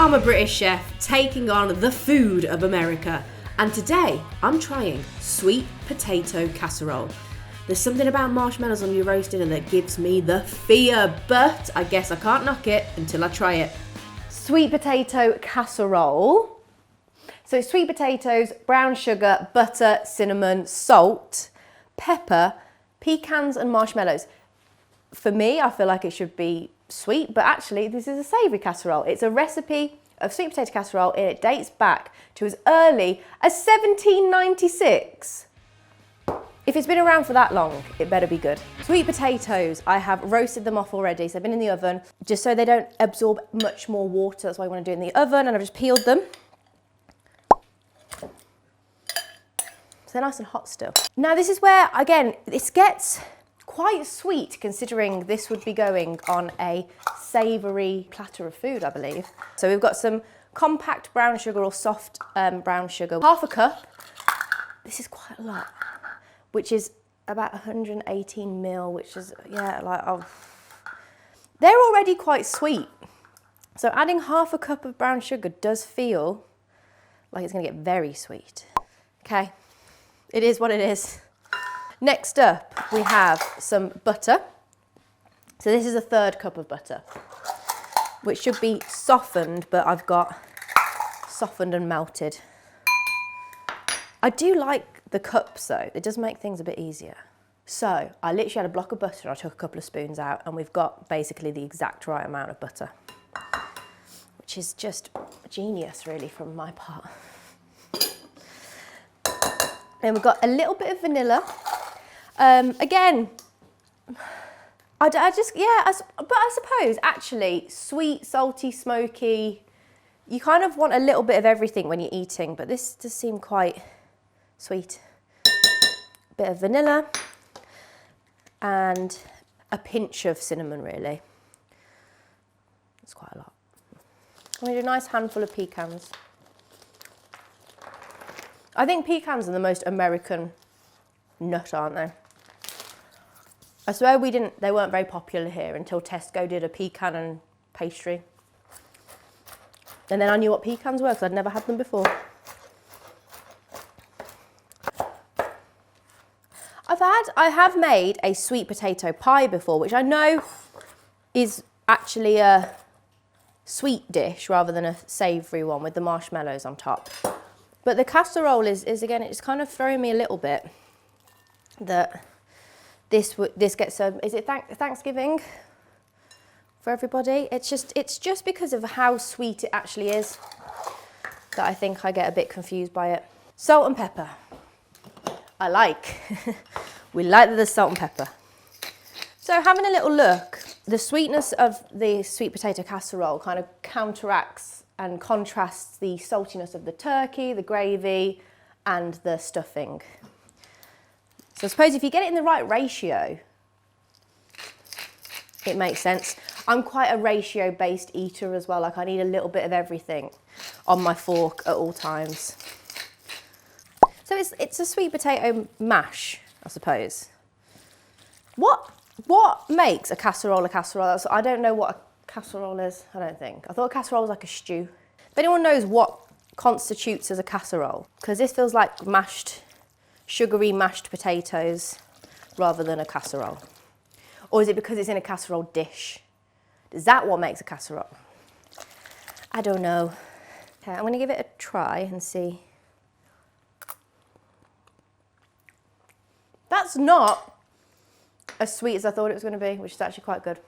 I'm a British chef taking on the food of America, and today I'm trying sweet potato casserole. There's something about marshmallows on your roast dinner that gives me the fear, but I guess I can't knock it until I try it. Sweet potato casserole. So sweet potatoes, brown sugar, butter, cinnamon, salt, pepper, pecans and marshmallows. For me, I feel like it should be sweet, but actually this is a savoury casserole. It's a recipe of sweet potato casserole and it dates back to as early as 1796. If it's been around for that long, it better be good. Sweet potatoes, I have roasted them off already, so they've been in the oven, just so they don't absorb much more water. That's why I want to do it in the oven, and I've just peeled them. So they're nice and hot still. Now this is where, again, this gets quite sweet considering this would be going on a savoury platter of food, I believe. So we've got some compact brown sugar or soft brown sugar, half a cup. This is quite a lot, which is about 118 ml, which is, yeah, like, oh. They're already quite sweet. So adding half a cup of brown sugar does feel like it's gonna get very sweet. Okay, it is what it is. Next up, we have some butter. So this is a third cup of butter, which should be softened, but I've got softened and melted. I do like the cups though, it does make things a bit easier. So I literally had a block of butter and I took a couple of spoons out and we've got basically the exact right amount of butter, which is just genius really from my part. Then we've got a little bit of vanilla. Again, but I suppose actually sweet, salty, smoky, you kind of want a little bit of everything when you're eating, but this does seem quite sweet. Bit of vanilla and a pinch of cinnamon really. That's quite a lot. I'm going to do a nice handful of pecans. I think pecans are the most American nut, aren't they? I swear they weren't very popular here until Tesco did a pecan and pastry. And then I knew what pecans were because I'd never had them before. I have made a sweet potato pie before, which I know is actually a sweet dish rather than a savoury one with the marshmallows on top. But the casserole is again, it's kind of throwing me a little bit that this gets is it Thanksgiving for everybody? It's just because of how sweet it actually is that I think I get a bit confused by it. Salt and pepper. I like. We like the salt and pepper. So having a little look, the sweetness of the sweet potato casserole kind of counteracts and contrasts the saltiness of the turkey, the gravy, and the stuffing. So I suppose if you get it in the right ratio, it makes sense. I'm quite a ratio-based eater as well. Like I need a little bit of everything on my fork at all times. So it's a sweet potato mash, I suppose. What makes a casserole a casserole? I don't know what a casserole is, I don't think. I thought a casserole was like a stew. If anyone knows what constitutes as a casserole, because this feels like sugary mashed potatoes rather than a casserole. Or is it because it's in a casserole dish? Is that what makes a casserole? I don't know. Okay, I'm gonna give it a try and see. That's not as sweet as I thought it was gonna be, which is actually quite good.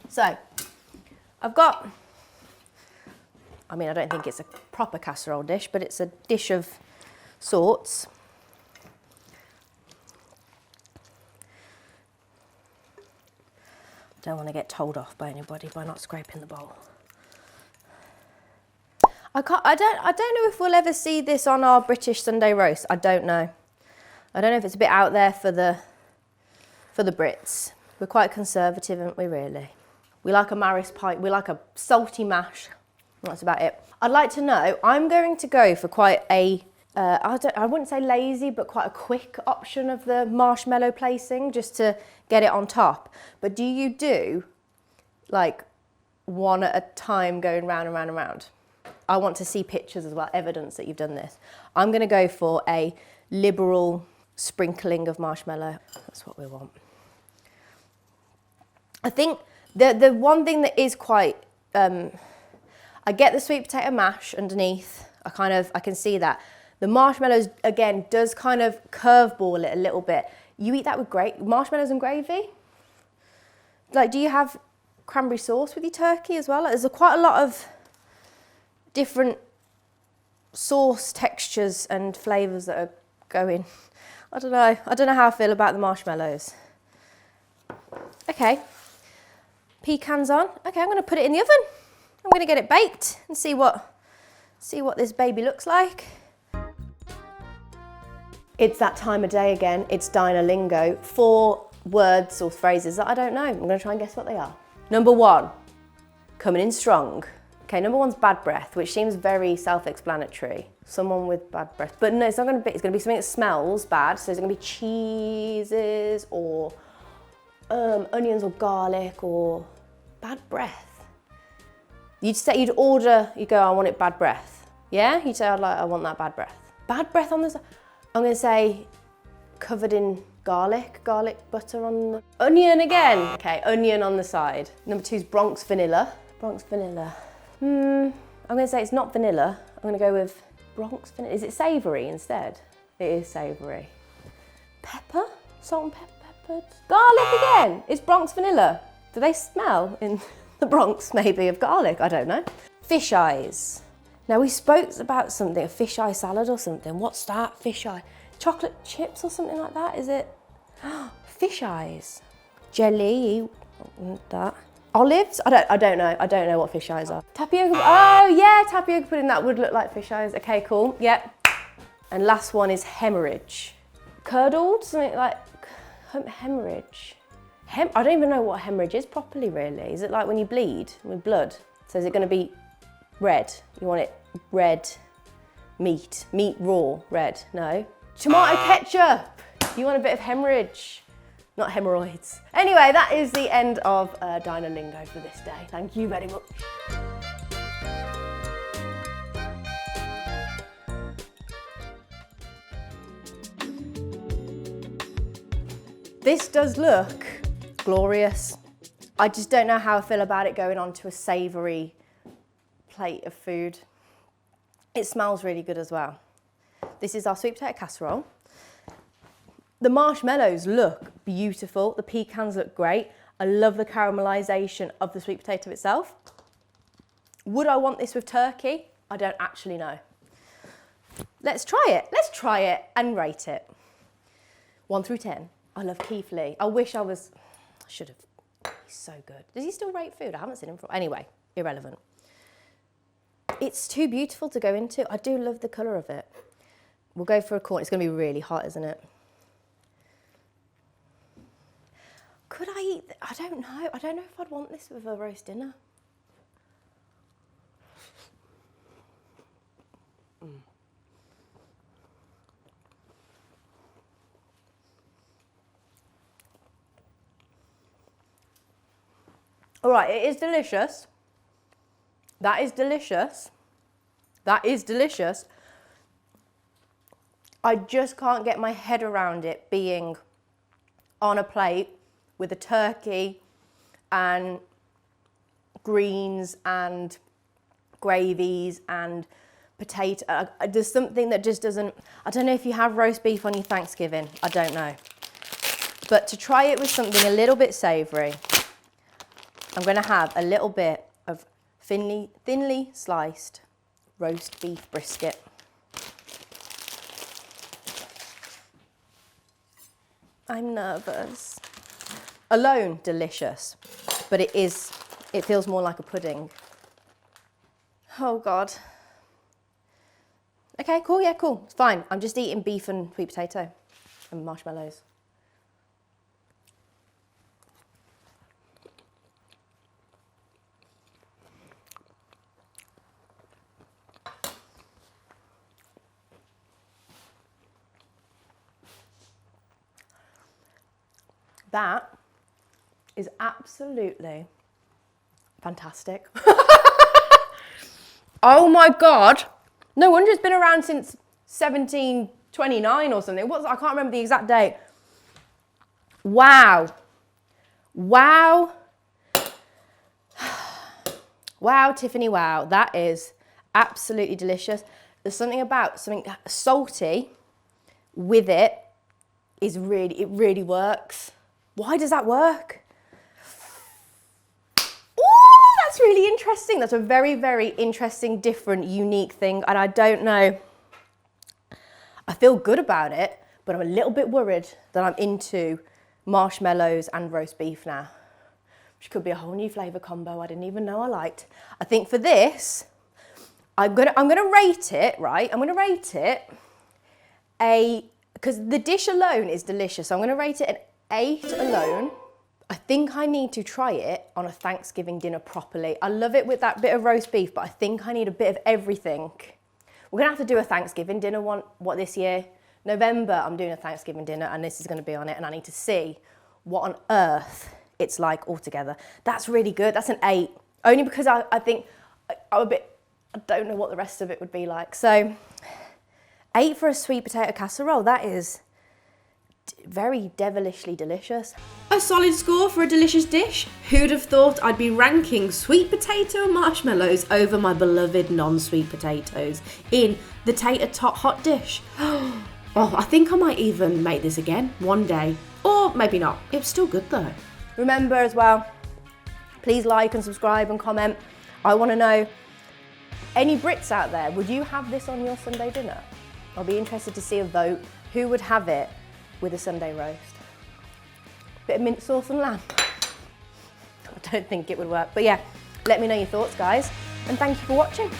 So, I've got, I mean, I don't think it's a proper casserole dish, but it's a dish of sorts. Don't want to get told off by anybody by not scraping the bowl. I don't know if we'll ever see this on our British Sunday roast. I don't know. I don't know if it's a bit out there for the Brits. We're quite conservative, aren't we, really? We like a Maris pie, we like a salty mash. That's about it. I'd like to know, I'm going to go for quite a, I wouldn't say lazy, but quite a quick option of the marshmallow placing, just to get it on top. But do you do like one at a time going round and round and round. I want to see pictures as well, evidence that you've done this. I'm going to go for a liberal sprinkling of marshmallow. That's what we want. I think the one thing that is quite, I get the sweet potato mash underneath. I can see that. The marshmallows, again, does kind of curveball it a little bit. You eat that with marshmallows and gravy? Like, do you have cranberry sauce with your turkey as well? There's quite a lot of different sauce textures and flavours that are going. I don't know how I feel about the marshmallows. Okay, pecans on. Okay, I'm going to put it in the oven. I'm going to get it baked and see what this baby looks like. It's that time of day again. It's diner lingo. 4 words or phrases that I don't know. I'm going to try and guess what they are. Number 1, coming in strong. Okay, number 1's bad breath, which seems very self-explanatory. Someone with bad breath. But no, it's not going to be. It's going to be something that smells bad. So it's going to be cheeses or onions or garlic or bad breath. You'd order, you go, I want it bad breath. Yeah? You'd say, I want that bad breath. Bad breath on the side. I'm going to say covered in garlic butter on the... Onion again. Okay, onion on the side. Number 2's Bronx vanilla. Bronx vanilla. I'm going to say it's not vanilla. I'm going to go with Bronx vanilla. Is it savoury instead? It is savoury. Pepper? Salt and pepper? Garlic again. It's Bronx vanilla. Do they smell in the Bronx maybe of garlic? I don't know. Fish eyes. Now we spoke about something, a fish eye salad or something. What's that? Fish eye. Chocolate chips or something like that, is it? Fish eyes. Jelly, that. Olives? I don't know. I don't know what fish eyes are. Tapioca, oh yeah, tapioca pudding, that would look like fish eyes. Okay, cool, yep. And last one is hemorrhage. Curdled, something like hemorrhage. I don't even know what hemorrhage is properly, really. Is it like when you bleed with blood? So is it gonna be red? You want it red meat raw, red, no. Tomato ketchup, you want a bit of hemorrhage. Not hemorrhoids. Anyway, that is the end of Diner Lingo for this day. Thank you very much. This does look glorious. I just don't know how I feel about it going on to a savoury plate of food. It smells really good as well. This is our sweet potato casserole. The marshmallows look beautiful. The pecans look great. I love the caramelisation of the sweet potato itself. Would I want this with turkey? I don't actually know. Let's try it. Let's try it and rate it. 1 through 10. I love Keith Lee. I wish I should have. He's so good. Does he still rate food? I haven't seen him for, anyway, irrelevant. It's too beautiful to go into. I do love the colour of it. We'll go for a corn. It's going to be really hot, isn't it? Could I eat? I don't know. I don't know if I'd want this with a roast dinner. All right, it is delicious. That is delicious. That is delicious. I just can't get my head around it being on a plate with a turkey and greens and gravies and potato. There's something that just doesn't, I don't know if you have roast beef on your Thanksgiving, I don't know. But to try it with something a little bit savoury, I'm going to have a little bit of thinly sliced roast beef brisket. I'm nervous. Alone, delicious, but it feels more like a pudding. Oh God. Okay, cool, yeah, cool, it's fine. I'm just eating beef and sweet potato and marshmallows. That is absolutely Fantastic. Oh my God. No wonder it's been around since 1729 or something. I can't remember the exact date. Wow. Wow. Wow, Tiffany, wow. That is absolutely delicious. There's something about something salty with it it really works. Why does that work? Ooh, that's really interesting. That's a very, very interesting, different, unique thing. And I don't know. I feel good about it, but I'm a little bit worried that I'm into marshmallows and roast beef now, which could be a whole new flavour combo I didn't even know I liked. I think for this, I'm gonna rate it, right? I'm gonna rate it because the dish alone is delicious, so I'm gonna rate it an 8 alone. I think I need to try it on a Thanksgiving dinner properly. I love it with that bit of roast beef, but I think I need a bit of everything. We're gonna have to do a Thanksgiving dinner one, this year? November, I'm doing a Thanksgiving dinner and this is gonna be on it, and I need to see what on earth it's like altogether. That's really good, that's an 8. Only because I think I don't know what the rest of it would be like. So 8 for a sweet potato casserole, that is very devilishly delicious. A solid score for a delicious dish. Who'd have thought I'd be ranking sweet potato and marshmallows over my beloved non-sweet potatoes in the tater tot hot dish. Oh, I think I might even make this again one day. Or maybe not. It was still good though. Remember as well, please like and subscribe and comment. I want to know, any Brits out there, would you have this on your Sunday dinner? I'll be interested to see a vote. Who would have it with a Sunday roast? Bit of mint sauce and lamb. I don't think it would work, but yeah, let me know your thoughts, guys, and thank you for watching.